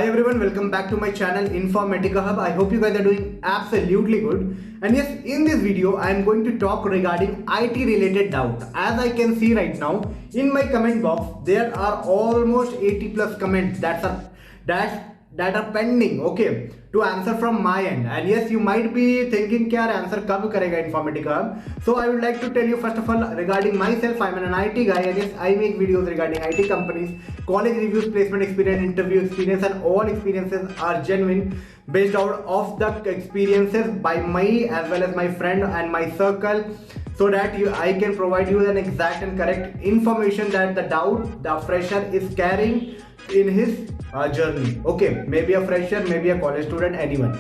Hi everyone, welcome back to my channel Informatica Hub. I hope you guys are doing absolutely good. And yes, in this video I am going to talk regarding IT related doubt. As I can see right now in my comment box, there are almost 80 plus comments that are pending, okay, to answer from my end. And yes, you might be thinking क्या answer कब करेगा Informatica Hub. So I would like to tell you first of all regarding myself. I'm an IT guy and yes, I make videos regarding IT companies, college reviews, placement experience, interview experience, and all experiences are genuine, based out of the experiences by me as well as my friend and my circle, so that I can provide you an exact and correct information that the doubt the fresher is carrying in his journey. Okay, maybe a fresher, maybe a college student, anyone,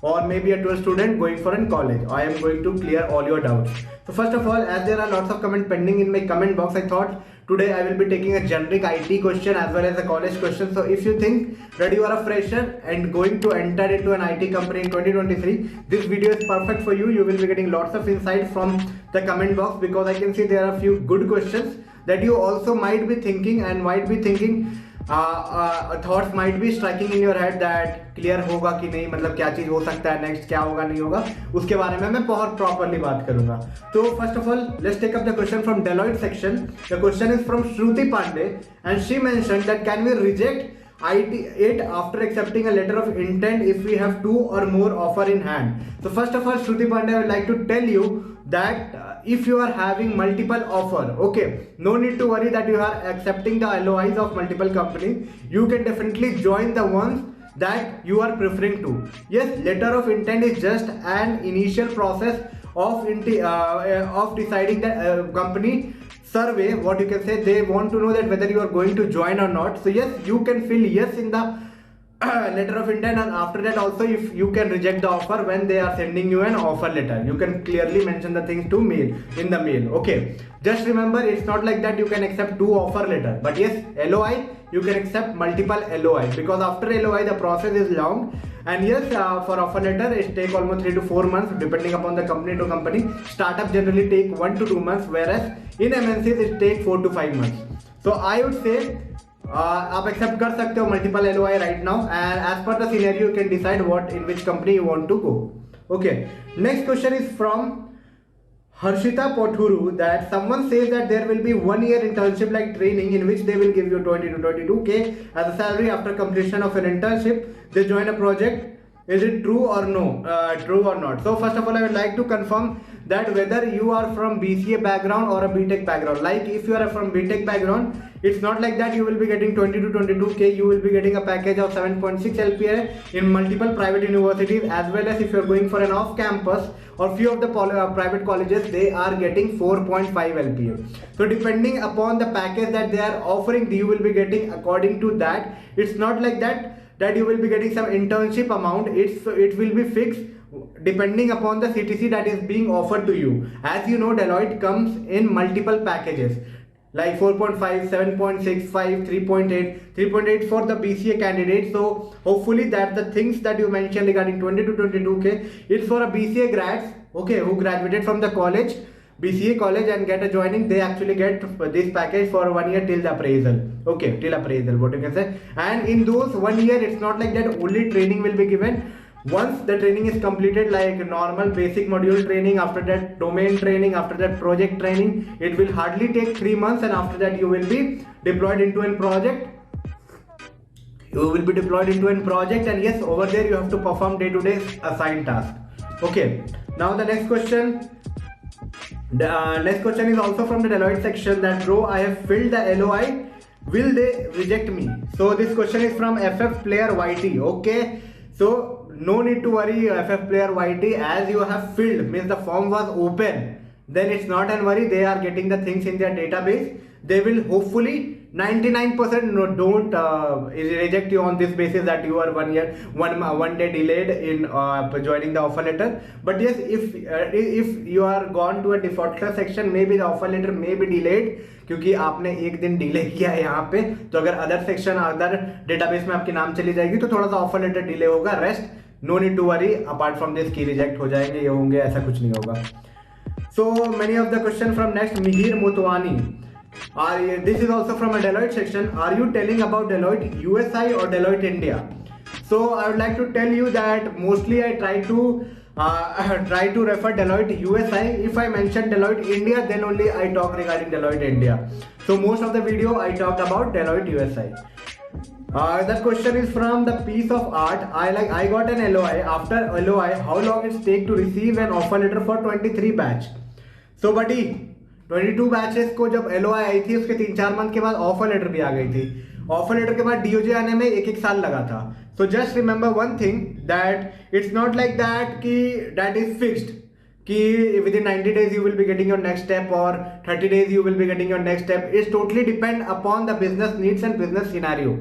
or maybe a 12 student going for a college. I am going to clear all your doubts. So first of all, as there are lots of comment pending in my comment box, I thought today I will be taking a generic IT question as well as a college question. So if you think that you are a fresher and going to enter into an IT company in 2023, this video is perfect for you. You will be getting lots of insights from the comment box, because I can see there are a few good questions that you also might be thinking and might be thinking thoughts might be striking in your head that clear होगा कि नहीं, मतलब क्या चीज हो सकता है next, क्या होगा नहीं होगा, उसके बारे में मैं बहुत प्रॉपरली बात करूंगा. तो first of all let's take up the question from Deloitte section. The question is from Shruti Pandey and she mentioned that can we reject it after accepting a letter of intent if we have two or more offer in hand. So first of all, Shruti Pandey, I would like to tell you that if you are having multiple offer, okay, no need to worry that you are accepting the LOIs of multiple companies. You can definitely join the ones that you are preferring to. Yes, letter of intent is just an initial process of deciding the company survey, what you can say, they want to know that whether you are going to join or not. So yes, you can fill yes in the letter of intent, and after that also if you can reject the offer when they are sending you an offer letter, you can clearly mention the things to mail in the mail. Okay, just remember, it's not like that you can accept two offer letter, but yes, LOI you can accept multiple LOI, because after LOI the process is long. And yes, for offer letter it take almost 3 to 4 months depending upon the company to company. Startup generally take 1 to 2 months, whereas in MNCs it take 4 to 5 months. So I would say आप accept कर सकते हो multiple LOI right now, and as per the scenario you can decide what in which company you want to go. Okay, next question is from Harshita Pothuru, that someone says that there will be 1 year internship like training in which they will give you 20 to 22k as a salary after completion of an internship. They join a project. Is it true or no? True or not? So first of all, I would like to confirm that whether you are from BCA background or a BTech background. Like if you are from BTech background, it's not like that you will be getting 20 to 22k. You will be getting a package of 7.6 LPA in multiple private universities, as well as if you are going for an off campus or few of the private colleges, they are getting 4.5 LPA. So depending upon the package that they are offering, you will be getting according to that. It's not like that you will be getting some internship amount. It will be fixed depending upon the CTC that is being offered to you. As you know, Deloitte comes in multiple packages like 4.5, 7.65, 3.8, 3.8 for the BCA candidates. So hopefully that the things that you mentioned regarding 20 to 22k, it's for a BCA grads, okay, who graduated from the college, BCA college, and get a joining. They actually get this package for 1 year till the appraisal. Okay, till appraisal, what you can say. And in those 1 year, it's not like that only training will be given. Once the training is completed, like normal basic module training, after that domain training, after that project training, it will hardly take 3 months, and after that you will be deployed into a project. You will be deployed into a project, and yes, over there you have to perform day-to-day assigned task. Okay, now the next question. The next question is also from the Deloitte section, that bro, I have filled the LOI, will they reject me? So this question is from FF Player YT. Okay, so no need to worry, FF Player YT, as you have filled, means the form was open, then it's not an worry. They are getting the things in their database. They will hopefully 99% don't reject you on this basis that you are 1 year, one day delayed in joining the offer letter. But yes, if you are gone to a defaulter section, maybe the offer letter may be delayed, क्योंकि आपने एक दिन delay किया है यहाँ पे. तो अगर अदर सेक्शन, अदर डेटाबेस में आपके नाम चली जाएगी तो थोड़ा सा ऑफर लेटर डिले होगा. Rest no need to worry, apart from this की रिजेक्ट हो जाएंगे, ये होंगे, ऐसा कुछ नहीं होगा. So many of the question from next Mihir Motwani. This is also from a Deloitte section. Are you telling about Deloitte USI or Deloitte India? So I would like to tell you that mostly I try to try to refer Deloitte USI. If I mention Deloitte India, then only I talk regarding Deloitte India. So most of the video I talked about Deloitte USI. That question is from the piece of art. I got an LOI. After LOI, how long it take to receive an offer letter for 23 batch? So buddy, 22 batches को जब LOI आई थी उसके 3-4 month के बाद offer letter भी आ गई थी. Offer letter के बाद DOJ आने में एक साल लगा था. So just remember one thing that it's not like that कि दैट इज फिक्स्ड कि within 90 days you will be getting your next step or 30 days you will be getting your next step. It's totally depend upon the business needs and business scenario.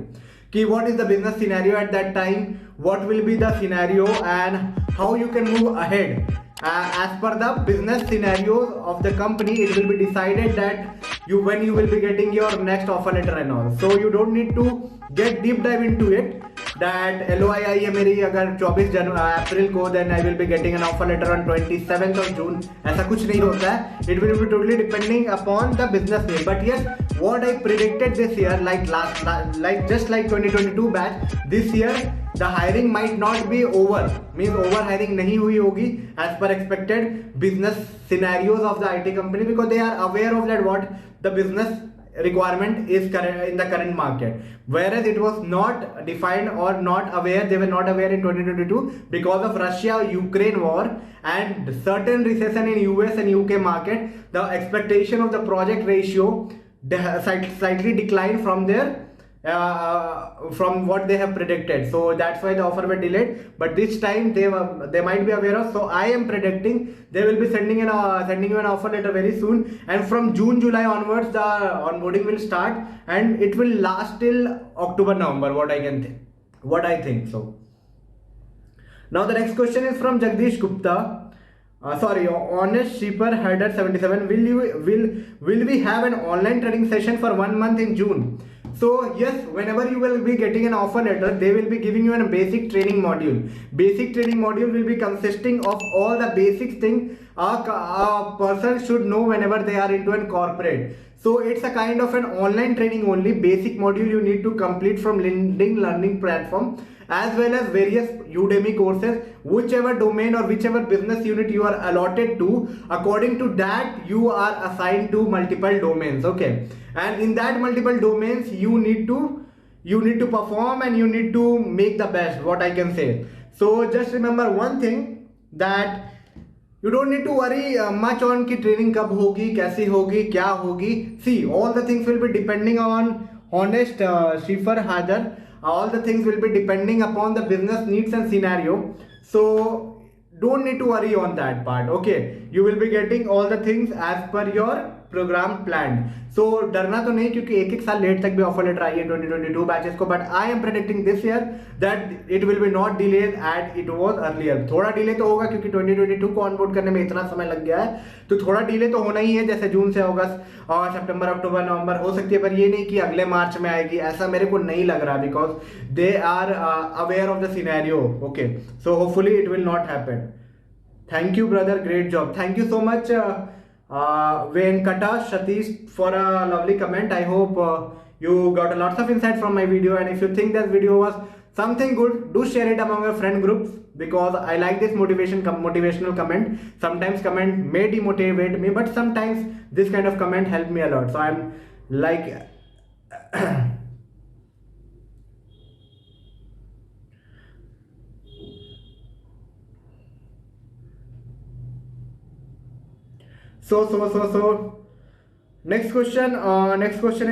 Ki what is the business scenario at that time, what will be the scenario and how you can move ahead. As per the business scenarios of the company, it will be decided that when you will be getting your next offer letter and all. So you don't need to get deep dive into it that LOI आई है मेरी अगर 24 अप्रैल को, then I will be getting an offer letter on 27th of June. ऐसा कुछ नहीं होता है. It will be totally depending upon the business need. But yes, what I predicted this year, like just like 2022 batch, this year the hiring might not be over, means over hiring नहीं हुई होगी as per expected business scenarios of the IT company, because they are aware of that what the business requirement is in the current market, whereas it was not defined or not aware. They were not aware in 2022 because of Russia-Ukraine war and certain recession in US and UK market. The expectation of the project ratio slightly declined from their from what they have predicted. So that's why the offer were delayed. But this time they might be aware of. So I am predicting they will be sending you an offer letter very soon. And from June, July onwards, the onboarding will start and it will last till October, November. What I think so. Now the next question is from Jagdish Gupta. Honest Shipper Herder 77. Will we have an online training session for 1 month in June? So yes, whenever you will be getting an offer letter, they will be giving you a basic training module. Basic training module will be consisting of all the basic things a person should know whenever they are into a corporate. So it's a kind of an online training only. Basic module you need to complete from LinkedIn learning platform, as well as various Udemy courses, whichever domain or whichever business unit you are allotted to. According to that, you are assigned to multiple domains. Okay, and in that multiple domains you need to perform and you need to make the best, what I can say. So just remember one thing, that you don't need to worry much on ki training kab hogi, kaisi hogi, kya hogi. See, all the things will be depending on honest Shifar Hajar. All the things will be depending upon the business needs and scenario. So don't need to worry on that part. Okay, you will be getting all the things as per your program plan. So डरना तो नहीं, क्योंकि एक साल late तक भी offer letter आई है 2022 batches को. But I am predicting this year that it will be not delayed at it was earlier. थोड़ा डिले तो होगा क्योंकि 2022 को ऑनबोर्ड करने में इतना समय लग गया है, तो थोड़ा डिले तो होना ही है. जैसे जून से अगस्त और सितंबर, अक्टूबर, नवंबर हो सकती है, पर ये नहीं कि अगले मार्च में आएगी, ऐसा मेरे को नहीं लग रहा, because they are aware of the scenario. Okay, so hopefully it will not happen. Thank you brother, great job. Thank you so much Venkata Satish for a lovely comment. I hope you got a lots of insight from my video, and if you think that video was something good, do share it among your friend groups, because I like this motivational comment. Sometimes comment may demotivate me, but sometimes this kind of comment help me a lot. So I'm like So next question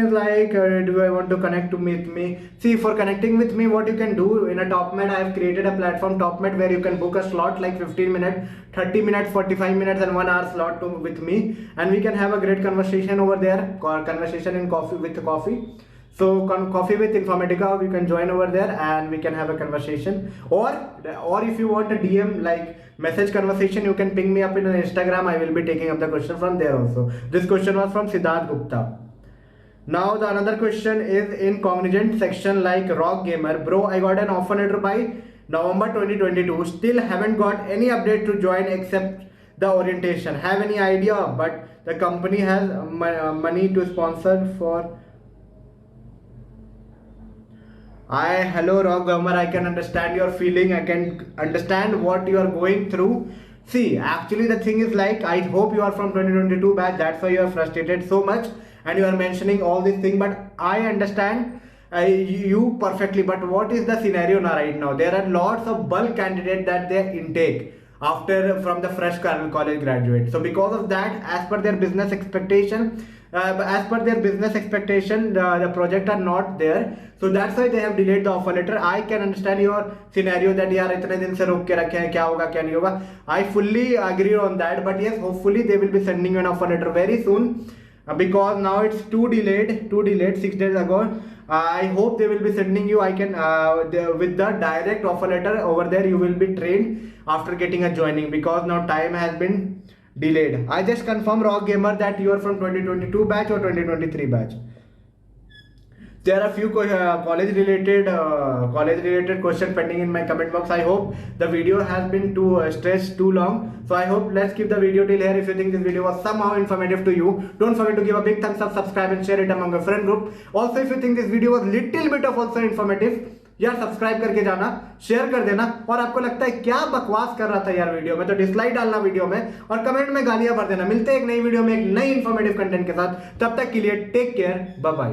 is like, do I want to connect with me? See, for connecting with me, what you can do in a TopMed, I have created a platform TopMed where you can book a slot like 15 minutes, 30 minutes, 45 minutes and 1 hour slot with me, and we can have a great conversation over there, conversation in coffee. So Coffee with Informatica, you can join over there and we can have a conversation. Or if you want a DM like message conversation, you can ping me up in Instagram. I will be taking up the question from there also. This question was from Siddharth Gupta. Now the another question is in Cognizant section, like Rock Gamer. Bro, I got an offer letter by November 2022. Still haven't got any update to join except the orientation. Have any idea? But the company has money to sponsor for. Hello Rock Gamer, I can understand your feeling, I can understand what you are going through. See, actually the thing is like, I hope you are from 2022 batch, that's why you are frustrated so much and you are mentioning all these things, but I understand you perfectly. But what is the scenario now right now? There are lots of bulk candidates that they intake after from the fresh college graduate. So because of that, as per their business expectation, the project are not there, so that's why they have delayed the offer letter. I can understand your scenario that यार इतने दिन से रोक के रखे हैं, क्या होगा क्या नहीं होगा. I fully agree on that, but yes, hopefully they will be sending you an offer letter very soon, because now it's too delayed 6 days ago. I hope they will be sending you. I can with the direct offer letter over there, you will be trained after getting a joining, because now time has been delayed. I just confirm Rock Gamer that you are from 2022 batch or 2023 batch. There are few college related question pending in my comment box. I hope the video has been too stretched too long, so I hope let's keep the video till here. If you think this video was somehow informative to you, don't forget to give a big thumbs up, subscribe and share it among your friend group. Also, if you think this video was little bit of also informative, यार subscribe करके जाना, share कर देना. और आपको लगता है क्या बकवास कर रहा था यार वीडियो में, तो डिसलाइक डालना वीडियो में और कमेंट में गालियां भर देना. मिलते हैं एक नई वीडियो में एक नई इंफॉर्मेटिव कंटेंट के साथ. तब तक के लिए टेक केयर, बाय बाय.